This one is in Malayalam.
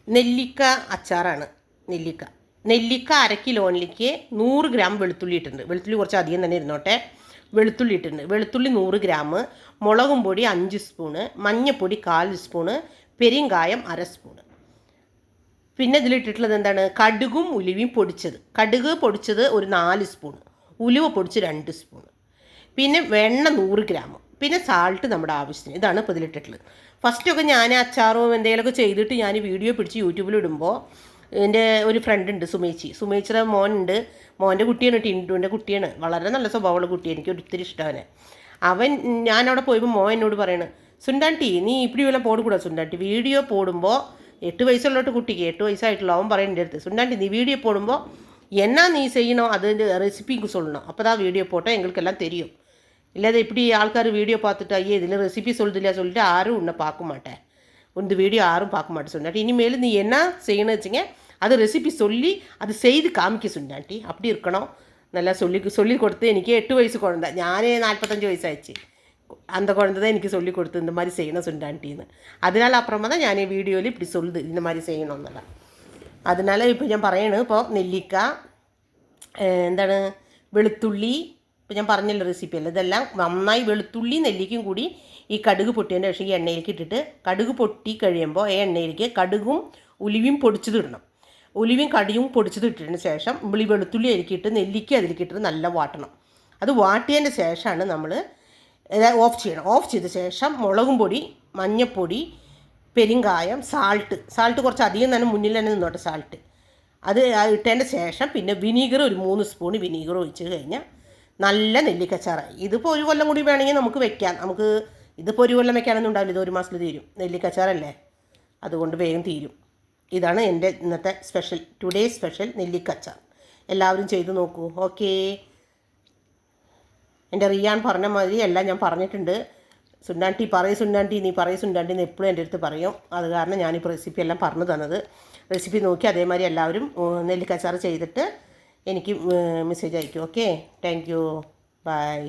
നെല്ലിക്ക അച്ചാറാണ്. നെല്ലിക്ക 1/2 കിലോയിലേക്ക് 100 ഗ്രാം വെളുത്തുള്ളി ഇട്ടിട്ടുണ്ട്. വെളുത്തുള്ളി കുറച്ച് അധികം തന്നെ ഇരുന്നോട്ടെ. വെളുത്തുള്ളി ഇട്ടിട്ടുണ്ട്. വെളുത്തുള്ളി 100 ഗ്രാം, മുളകും പൊടി 5 സ്പൂണ്, മഞ്ഞൾപ്പൊടി 1/4 സ്പൂണ്, പെരിങ്കായം 1/2 സ്പൂണ്. പിന്നെ ഇതിലിട്ടിട്ടുള്ളത് എന്താണ്? കടുകും ഉലുവയും പൊടിച്ചത്. കടുക് പൊടിച്ചത് ഒരു 4 സ്പൂണ്, ഉലുവ പൊടിച്ച് 2 സ്പൂണ്, പിന്നെ വെണ്ണ 100 ഗ്രാം, പിന്നെ സാൾട്ട് നമ്മുടെ ആവശ്യത്തിന്. ഇതാണ് ഇപ്പോൾ ഇതിലിട്ടിട്ടുള്ളത്. ഫസ്റ്റൊക്കെ ഞാൻ അച്ചാറും എന്തെങ്കിലുമൊക്കെ ചെയ്തിട്ട് ഞാൻ വീഡിയോ പിടിച്ച് യൂട്യൂബിൽ ഇടുമ്പോൾ എൻ്റെ ഒരു ഫ്രണ്ട് ഉണ്ട്, സുമേച്ചിയുടെ മോനുണ്ട്. മോൻ്റെ കുട്ടിയാണ്, ടിൻറ്റുവിൻ്റെ കുട്ടിയാണ്. വളരെ നല്ല സ്വഭാവമുള്ള കുട്ടി, എനിക്ക് ഒത്തിരി ഇഷ്ടമാണ് അവൻ. ഞാനവിടെ പോയപ്പോൾ മോൻ എന്നോട് പറയണ്, സുണ്ടാൻറ്റി നീ ഇപ്പിടി വല്ല പോടുകൂടാ സുണ്ടാൻറ്റി, വീഡിയോ പോടുമ്പോൾ 8 വയസ്സുള്ളോട്ട് കുട്ടിക്ക് 8 വയസ്സായിട്ടുള്ള അവൻ പറയുന്ന എൻ്റെ അടുത്ത്, സുണ്ടാൻറ്റി നീ വീഡിയോ പോടുമ്പോൾ എന്നാ നീ ചെയ്യണോ അതിൻ്റെ റെസിപ്പിക്ക് சொல்லணும், அப்போ தான் வீடியோ போட்டால் எங்களுக்கெல்லாம் தெரியும். இல்லாத இப்படி ஆள்கார் வீடியோ பார்த்துட்டு ஐயே இதில் ரெசிபி சொல்லுதில்லையா சொல்லிட்டு யாரும் உன்னை பார்க்க மாட்டேன், இந்த வீடியோ யாரும் பார்க்க மாட்டேன் சொன்னாட்டி. இனிமேல் நீ என்ன செய்யணும்னு வச்சுங்க அது ரெசிபி சொல்லி அது செய்து காமிக்க சொன்னாட்டி. அப்படி இருக்கணும். நல்லா சொல்லி கொடுத்து. എനിക്ക് 8 വയസ്സ് കുഴന്ത, ഞാൻ 45 വയസ്സായിச்சு. அந்த குழந்தை தான் எனக்கு சொல்லி கொடுத்து இந்த மாதிரி செய்யணும் சுண்டான்ட்டின்னு. அதனால அப்புறமா தான் ഞാൻ ഈ വീഡിയോയിൽ இப்படி சொல்லுது இந்த மாதிரி செய்யணும்ന്നല്ല. அதனால ഇപ്പോൾ ഞാൻ പറയണു, ഇപ്പോൾ നെല്ലിക്ക, എന്താണ്, വെളുത്തുള്ളി, ഇപ്പോൾ ഞാൻ പറഞ്ഞല്ലോ റെസിപ്പി അല്ല, ഇതെല്ലാം നന്നായി വെളുത്തുള്ളി നെല്ലിക്കും കൂടി ഈ കടുക് പൊട്ടിയതിൻ്റെ ശേഷം ഈ എണ്ണയിലേക്ക് ഇട്ടിട്ട്, കടുക് പൊട്ടി കഴിയുമ്പോൾ ഈ എണ്ണയിലേക്ക് കടുകും ഉലുവയും പൊടിച്ചത് ഇടണം. ഉലുവയും കടുകും പൊടിച്ചത് ഇട്ടതിന് ശേഷം ഈ വെളുത്തുള്ളി അതിലേക്കിട്ട് നെല്ലിക്ക അതിലേക്കിട്ട് നല്ല വാട്ടണം. അത് വാട്ടിയതിൻ്റെ ശേഷമാണ് നമ്മൾ ഓഫ് ചെയ്യണം. ഓഫ് ചെയ്ത ശേഷം മുളകും പൊടി, മഞ്ഞൾപ്പൊടി, പെരിങ്കായം, സാൾട്ട് കുറച്ച് അധികം തന്നെ മുന്നിൽ തന്നെ നിന്നോട്ടെ സാൾട്ട്. അത് ഇട്ടതിൻ്റെ ശേഷം പിന്നെ വിനീഗർ ഒരു 3 സ്പൂൺ വിനീഗർ ഒഴിച്ച് കഴിഞ്ഞാൽ നല്ല നെല്ലിക്കച്ചാറായി. ഇതിപ്പോൾ ഒരു കൊല്ലം കൂടി വേണമെങ്കിൽ നമുക്ക് വെക്കാം. നമുക്ക് ഇതിപ്പോൾ ഒരു കൊല്ലം വെക്കാനൊന്നും ഉണ്ടാവില്ല, ഇത് 1 മാസത്തിൽ തീരും. നെല്ലിക്കച്ചാറല്ലേ, അതുകൊണ്ട് വേഗം തീരും. ഇതാണ് എൻ്റെ ഇന്നത്തെ സ്പെഷ്യൽ, ടുഡേ സ്പെഷ്യൽ നെല്ലിക്കച്ചാർ. എല്ലാവരും ചെയ്ത് നോക്കൂ. ഓക്കേ. എൻ്റെ റിയാൻ പറഞ്ഞ മാതിരി എല്ലാം ഞാൻ പറഞ്ഞിട്ടുണ്ട്. സുണ്ടാൻറ്റി നീ പറയും സുണ്ടാൻറ്റി എന്ന് എപ്പോഴും എൻ്റെ അടുത്ത് പറയും. അത് കാരണം ഞാനിപ്പോൾ റെസിപ്പി എല്ലാം പറഞ്ഞു തന്നത്. റെസിപ്പി നോക്കി അതേമാതിരി എല്ലാവരും നെല്ലിക്കച്ചാർ ചെയ്തിട്ട് എനിക്ക് മെസ്സേജ് അയക്കും. Okay, thank you, by.